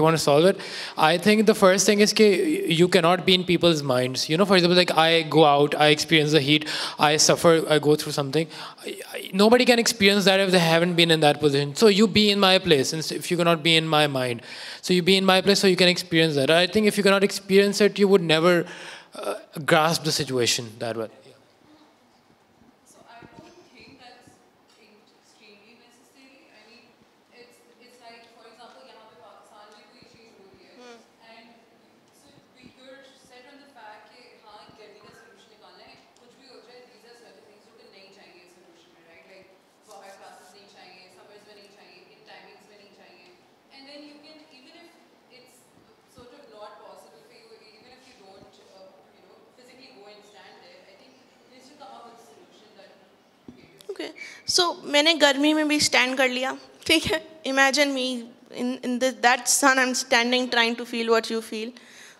want to solve it. I think the first thing is that you cannot be in people's minds. For example, like I go out, I experience the heat, I suffer, I go through something. nobody can experience that if they haven't been in that position. So you be in my place, and if you cannot be in my mind, so you be in my place so you can experience that. I think if you cannot experience it, you would never grasp the situation that way.
So I don't think that's extremely necessary. I mean, it's like, for example, यहाँ पे पाकिस्तान में कोई चीज़ हो रही है, and so we could set on the fact कि हाँ जल्दी का solution निकालना है, कुछ भी हो जाए, these are certain things जो कि नहीं चाहिए solution में, right? Like बाहर classes नहीं चाहिए, summers में नहीं चाहिए, in timings में नहीं चाहिए, and then you can, even if it's sort of not possible for you, even if you don't physically go and stand there, I think you should come up with a solution that.
Okay, so मैंने गर्मी में भी stand कर लिया, ठीक है? Imagine me in that sun, I'm standing trying to feel what you feel,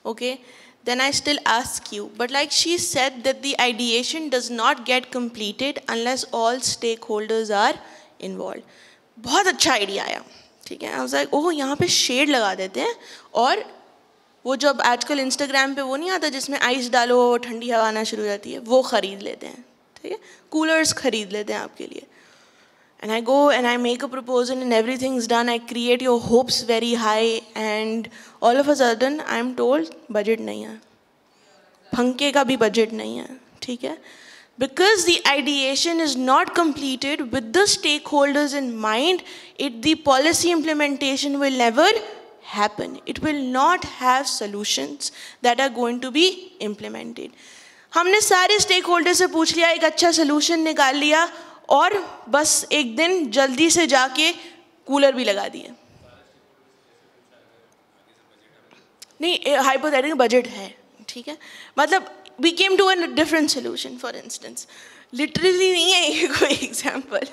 okay? Then I still ask you, but like she said that the ideation does not get completed unless all stakeholders are involved. बहुत अच्छा idea आया, ठीक है? I was like, oh यहाँ पे shade लगा देते हैं और वो जब आजकल इंस्टाग्राम पे वो नहीं आता जिसमें आइस डालो ठंडी हवा आना शुरू हो जाती है, वो ख़रीद लेते हैं, ठीक है? कूलर्स ख़रीद लेते हैं आपके लिए. And I go and I make a proposal and everything's done. I create your hopes very high and all of a sudden I'm told budget नहीं है, पंखे का भी budget नहीं है, ठीक है? Because the ideation is not completed with the stakeholders in mind, the policy implementation will never happen. It will not have solutions that are going to be implemented. हमने सारे stakeholders से पूछ लिया, एक अच्छा solution निकाल लिया और बस एक दिन जल्दी से जाके कूलर भी लगा दिए. नहीं, हाइपोथेटिकल बजट है, ठीक है? मतलब we came to a different solution, for instance. Literally नहीं है ये कोई example.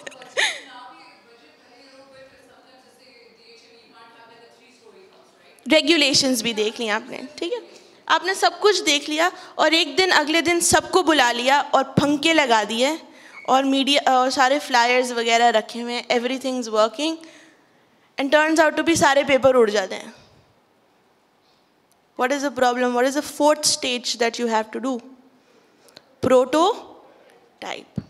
Regulations भी देख लिया आपने, ठीक है? आपने सब कुछ देख लिया और एक दिन अगले दिन सबको बुला लिया और पंखे लगा दिए और मीडिया और सारे फ्लायर्स वगैरह रखे हुए हैं, everything is working and turns out to be सारे पेपर उड़ जाते हैं. What is the problem? What is the fourth stage that you have to do? Prototype.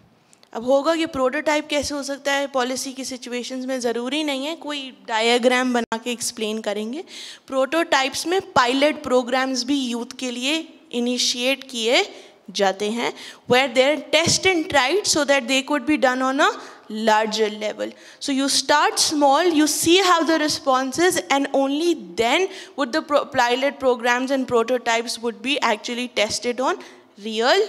अब होगा कि प्रोटोटाइप कैसे हो सकता है पॉलिसी की सिचुएशंस में? ज़रूरी नहीं है कोई डायग्राम बना के एक्सप्लेन करेंगे. प्रोटोटाइप्स में पायलट प्रोग्राम्स भी यूथ के लिए इनिशिएट किए जाते हैं, where they're test and tried so that they could be done on a larger level. So you start small, you see how the response is, and only then would the pilot programs and prototypes would be actually tested on real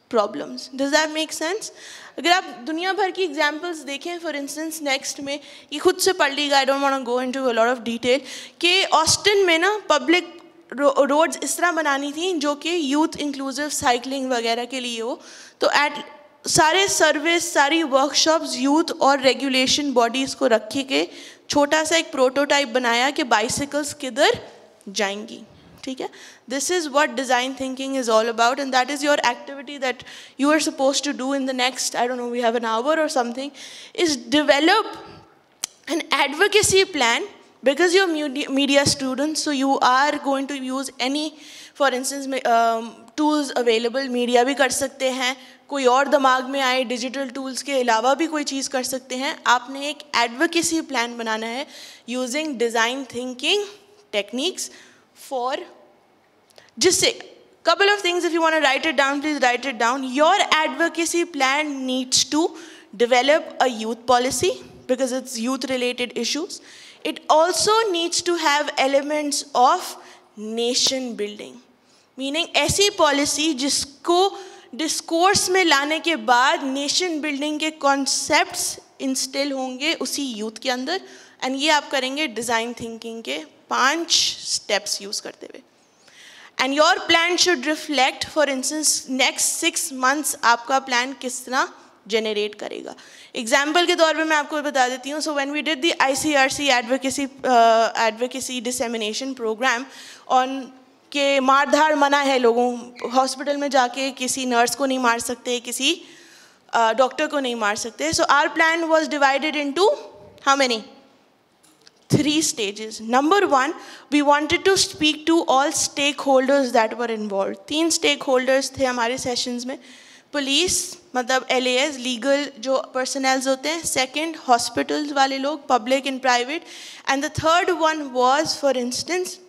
problems. Does that make sense? अगर आप दुनिया भर की examples देखें, for instance next में ये खुद से पढ़ लीजिएगा, I don't want to go into a lot of detail, कि ऑस्टिन में ना पब्लिक रोड्स इस तरह बनानी थी जो कि यूथ इंक्लूसिव साइकिलिंग वगैरह के लिए हो. तो एट सारे सर्विस, सारी वर्कशॉप्स यूथ और रेगुलेशन बॉडीज़ को रखे के छोटा सा एक प्रोटोटाइप बनाया कि बाइसिकल्स किधर जाएंगी, ठीक है? This is what design thinking is all about, and that is your activity that you are supposed to do in the next, I don't know, we have an hour or something, is develop an advocacy plan. Because you're media students, so you are going to use any, for instance, tools available. Media भी कर सकते हैं, कोई और दिमाग में आए digital tools के अलावा भी कोई चीज़ कर सकते हैं. आपने एक एडवोकेसी प्लान बनाना है using design thinking techniques for, जिससे couple of things, if you want to write it down, please write it down. Your advocacy plan needs to develop a youth policy because it's youth related issues. It also needs to have elements of nation building, meaning ऐसी policy जिसको discourse में लाने के बाद nation building के concepts instill होंगे उसी youth के अंदर, and ये आप करेंगे design thinking के 5 steps use करते हुए. And your plan should reflect, for instance, next 6 months आपका plan किस तरह generate करेगा. Example के तौर पे मैं आपको बता देती हूँ. So when we did the ICRC advocacy dissemination program on के मारधाड़ मना है लोगों, हॉस्पिटल में जाके किसी नर्स को नहीं मार सकते, किसी डॉक्टर को नहीं मार सकते. So our plan was divided into how many? 3 stages. Number 1, we wanted to speak to all stakeholders that were involved. 3 stakeholders थे हमारे sessions में. पुलिस मतलब LAS लीगल जो पर्सनल्स होते हैं, सेकंड हॉस्पिटल्स वाले लोग, public and private, and the third one was for instance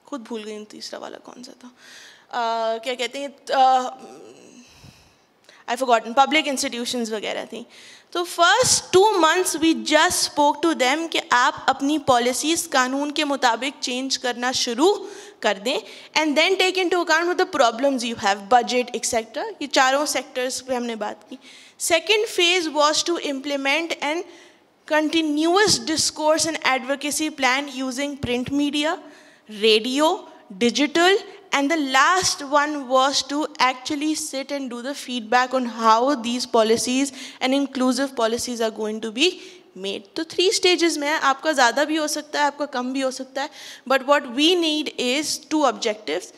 खुद भूल गई तीसरा वाला कौन सा था, क्या कहते हैं, आई फॉरगॉटन, पब्लिक इंस्टीट्यूशंस वगैरह थी. तो first 2 months we just spoke to them कि आप अपनी पॉलिसीज़ कानून के मुताबिक चेंज करना शुरू कर दें, and then take into account the problems you have, budget etcetera. ये चारों सेक्टर्स पे हमने बात की. Second phase was to implement and continuous discourse and advocacy plan using print media, radio, digital, and the last one was to actually sit and do the feedback on how these policies and inclusive policies are going to be made. तो 3 stages में आपका ज़्यादा भी हो सकता है, आपका कम भी हो सकता है, but what we need is 2 objectives.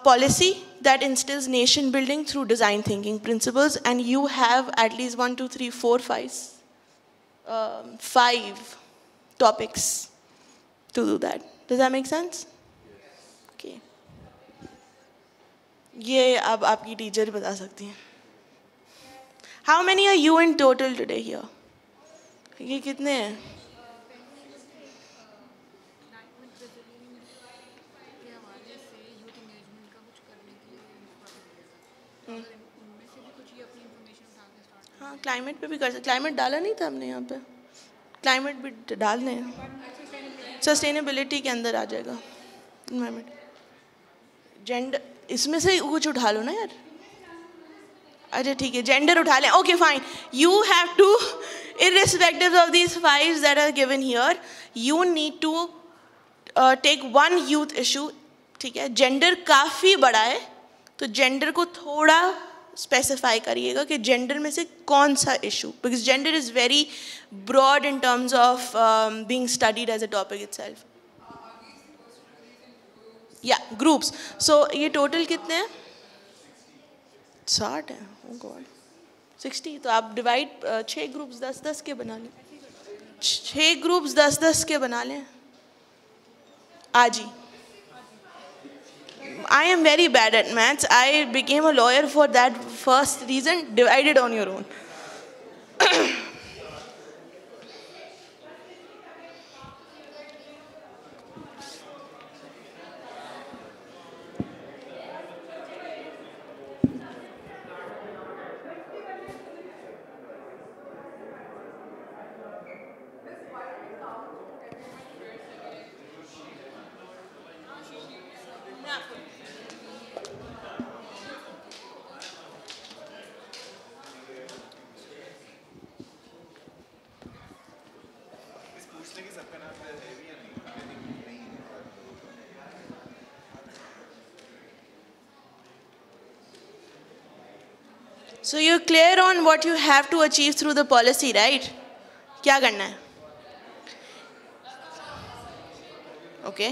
Policy that instills nation building through design thinking principles, and you have at least 1, 2, 3, 4, 5 topics to do that. Does that make sense? Okay. ये अब आपकी टीचर बता सकती हैं. How many are you in total today here? ये कितने हैं? हाँ, क्लाइमेट पे भी कर सकते. क्लाइमेट डाला नहीं था हमने यहाँ पे, क्लाइमेट भी डाल दें, सस्टेनेबिलिटी के अंदर आ जाएगा. एनवायरमेंट, जेंडर, इसमें से कुछ उठा लो ना यार. अच्छा ठीक है, जेंडर उठा लें. Okay fine. You have to, irrespective of these 5 that are given here, you need to take one youth issue. ठीक है, जेंडर काफ़ी बड़ा है तो जेंडर को थोड़ा स्पेसिफाई करिएगा कि जेंडर में से कौन सा issue, because gender is very broad in terms of being studied as a topic itself. या ग्रुप्स. सो ये टोटल कितने हैं? 60 है. Oh God, 60. तो आप डिवाइड 6 ग्रुप्स 10-10 के बना लें. 6 ग्रुप्स 10-10 के बना लें. आज ही. I am very bad at maths. I became a lawyer for that first reason. Divide it on your own. So you're clear on what you have to achieve through the policy, right? क्या करना है? Okay.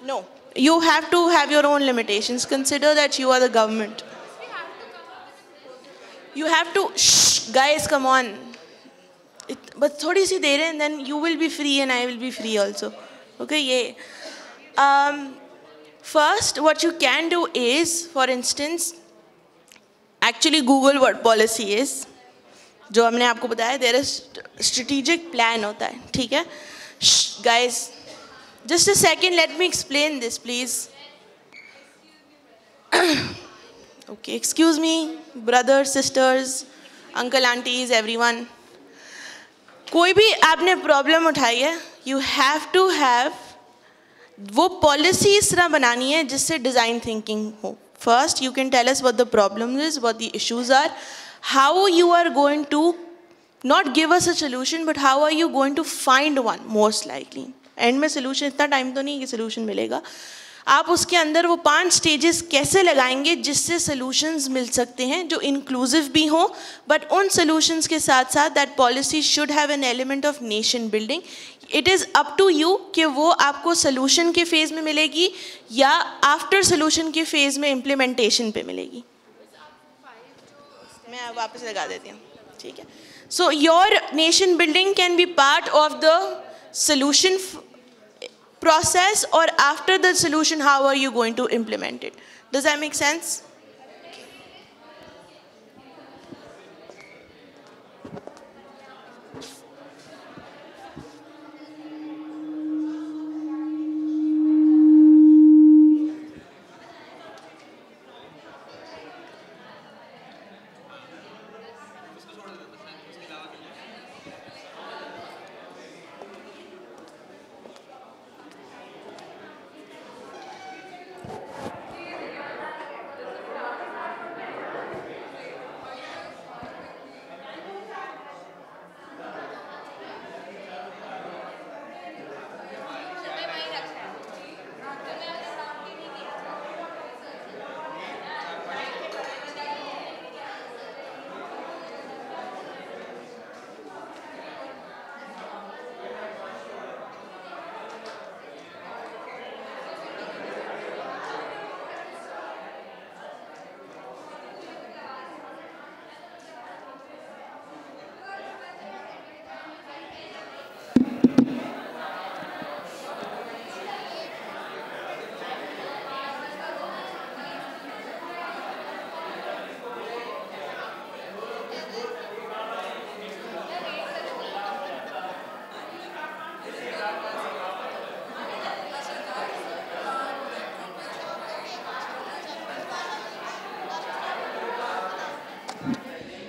No, you have to have your own limitations. Consider that you are the government. You have to, shh, guys, come on. But थोड़ी सी देर है, and then you will be free and I will be free also. Okay, yeah. First, what you can do is, for instance, actually Google what policy is. जो हमने आपको बताया, there is strategic plan होता है, ठीक है? Shh, guys, just a second, let me explain this, please. Okay, excuse me, brothers, sisters, uncle, aunties, everyone. कोई भी आपने प्रॉब्लम उठाई है, you have to have वो पॉलिसी इस तरह बनानी है जिससे डिज़ाइन थिंकिंग हो. First you can tell us what the problem is, what the issues are, how you are going to not give us a solution, but how are you going to find one. Most likely end में solution, इतना time तो नहीं कि solution मिलेगा. आप उसके अंदर वो 5 स्टेजेस कैसे लगाएंगे जिससे सोल्यूशंस मिल सकते हैं जो इंक्लूसिव भी हों, बट उन सोल्यूशंस के साथ साथ that policy should have an element of nation building. It is up to you कि वो आपको सोल्यूशन के फेज़ में मिलेगी या आफ्टर सोल्यूशन के फेज़ में इम्प्लीमेंटेशन पे मिलेगी. मैं वापस लगा देती हूँ, ठीक है. So your nation building can be part of the solution process, or after the solution, how are you going to implement it? Does that make sense?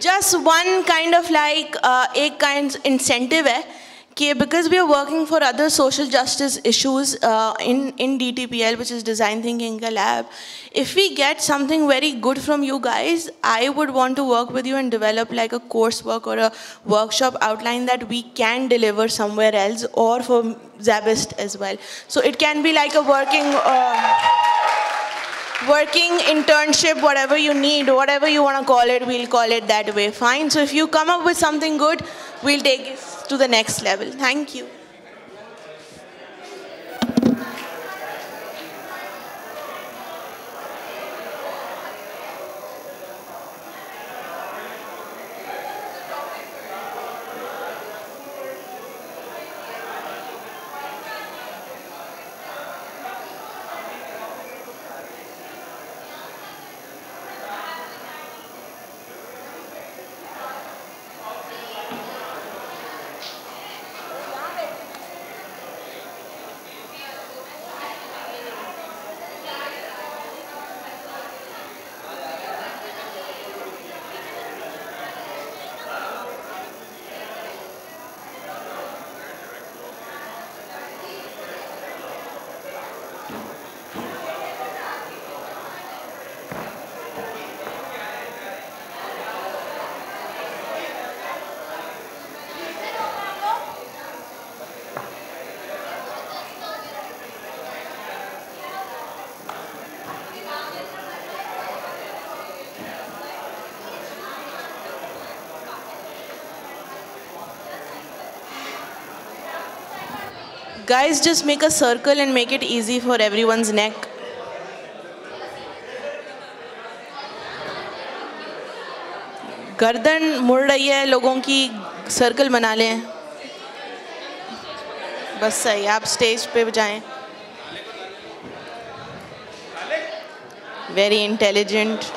Just one kind of like एक kind incentive है कि because we are working for other social justice issues in DTPL, which is Design Thinking Lab, if we get something very good from you guys, I would want to work with you and develop like a coursework or a workshop outline that we can deliver somewhere else or for Zabist as well. So it can be like a working internship, whatever you need, whatever you want to call it, we'll call it that way. Fine. So if you come up with something good, we'll take it to the next level. Thank you. Guys, just make a circle and make it easy for everyone's neck. गर्दन मुड़ रही है लोगों की, circle बना लें. बस सही, आप स्टेज पे जाएं. Very intelligent.